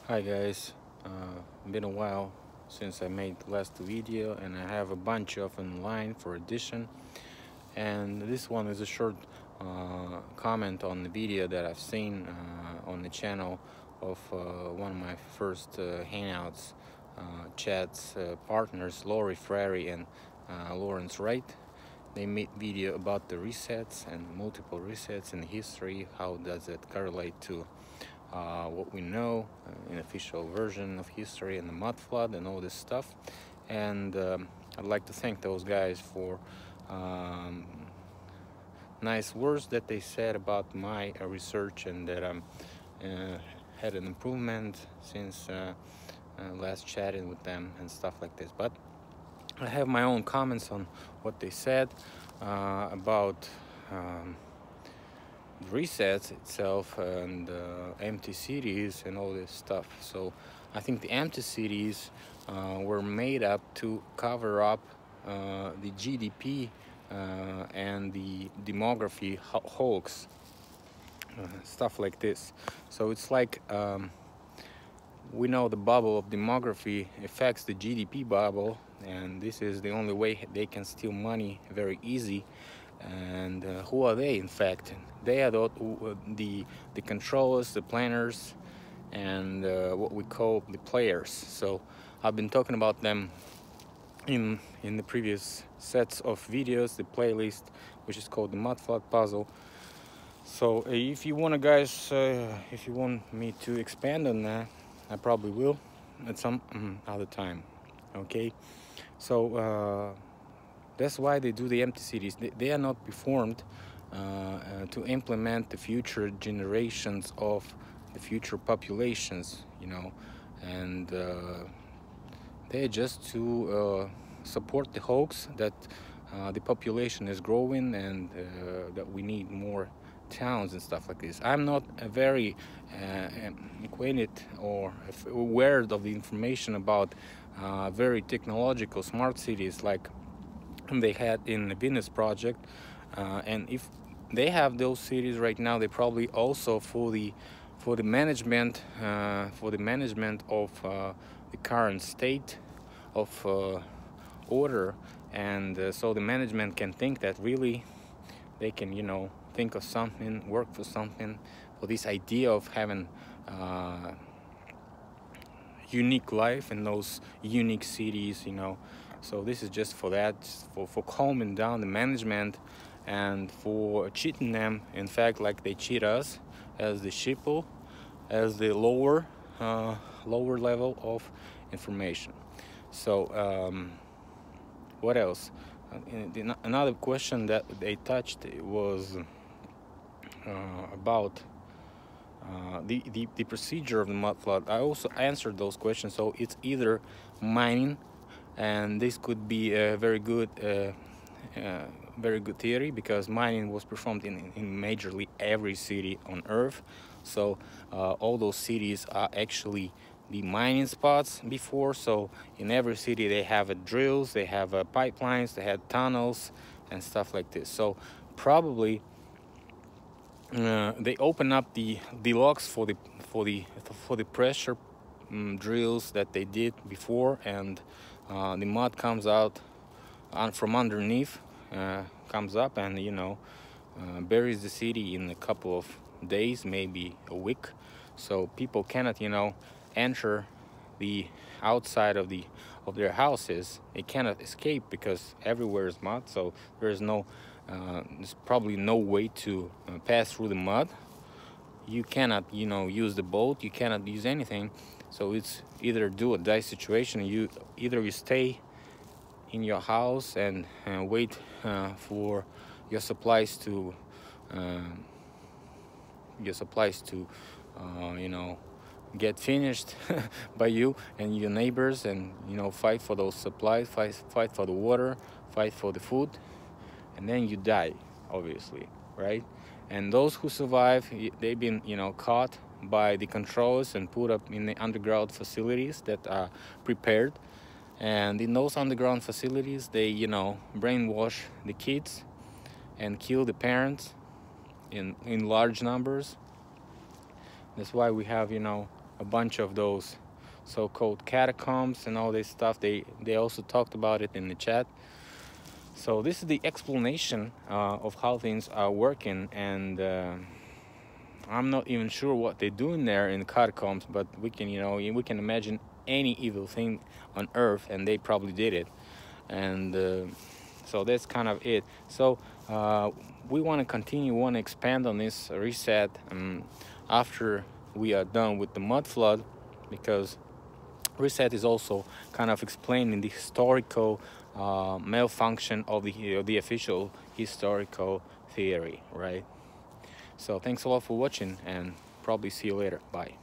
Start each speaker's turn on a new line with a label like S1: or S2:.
S1: Hi guys, been a while since I made the last video, and I have a bunch of online for edition. And this one is a short comment on the video that I've seen on the channel of one of my first Hangouts chats partners, Lori Frary and Lawrence Wright. They made video about the resets and multiple resets in history. How does it correlate to what we know in official version of history and the mud flood and all this stuff. And I'd like to thank those guys for um, nice words that they said about my research, and that I'm had an improvement since last chatting with them and stuff like this. But I have my own comments on what they said about resets itself and empty cities and all this stuff. So I think the empty cities were made up to cover up the GDP and the demography hoax, stuff like this. So it's like we know the bubble of demography affects the GDP bubble, and this is the only way they can steal money very easy. And who are they? In fact, they are the controllers, the planners, and what we call the players. So I've been talking about them in the previous sets of videos, the playlist, which is called the Mudflood Puzzle. So if you want to, guys, if you want me to expand on that, I probably will at some other time. Okay, so that's why they do the empty cities. They are not performed to implement the future generations of the future populations, you know, and they're just to support the hoax that the population is growing, and that we need more towns and stuff like this. I'm not very acquainted or aware of the information about very technological smart cities like they had in the Venus project, and if they have those cities right now, they probably also for the management of the current state of order, and so the management can think that really they can, you know, think of something, work for something, for this idea of having unique life in those unique cities, you know. So this is just for that, for calming down the management and for cheating them, in fact, like they cheat us as the sheeple, as the lower level of information. So what else? Another question that they touched was about the procedure of the mud flood. I also answered those questions. So it's either mining, and this could be a very good theory, because mining was performed in majorly every city on Earth. So all those cities are actually the mining spots before. So in every city they have drills, they have pipelines, they had tunnels and stuff like this. So probably they open up the locks for the pressure drills that they did before, and the mud comes out from underneath, comes up, and, you know, buries the city in a couple of days, maybe a week. So people cannot, you know, enter the outside of their houses. They cannot escape because everywhere is mud. So there's probably no way to pass through the mud. You cannot, you know, use the boat. You cannot use anything. So it's either do or die situation. Either you stay in your house and wait for your supplies to you know, get finished by you and your neighbors, and, you know, fight for those supplies, fight for the water, fight for the food, and then you die, obviously, right? And those who survive, they've been, you know, caught by the controllers and put up in the underground facilities that are prepared. And in those underground facilities, they, you know, brainwash the kids and kill the parents in large numbers. That's why we have, you know, a bunch of those so-called catacombs and all this stuff. They also talked about it in the chat. So this is the explanation of how things are working, and I'm not even sure what they're doing there in the catacombs, but we can, we can imagine any evil thing on earth, and they probably did it. And so that's kind of it. So we want to continue, want to expand on this reset after we are done with the mud flood, because reset is also kind of explaining the historical malfunction of the official historical theory, right? So thanks a lot for watching, and probably see you later. Bye.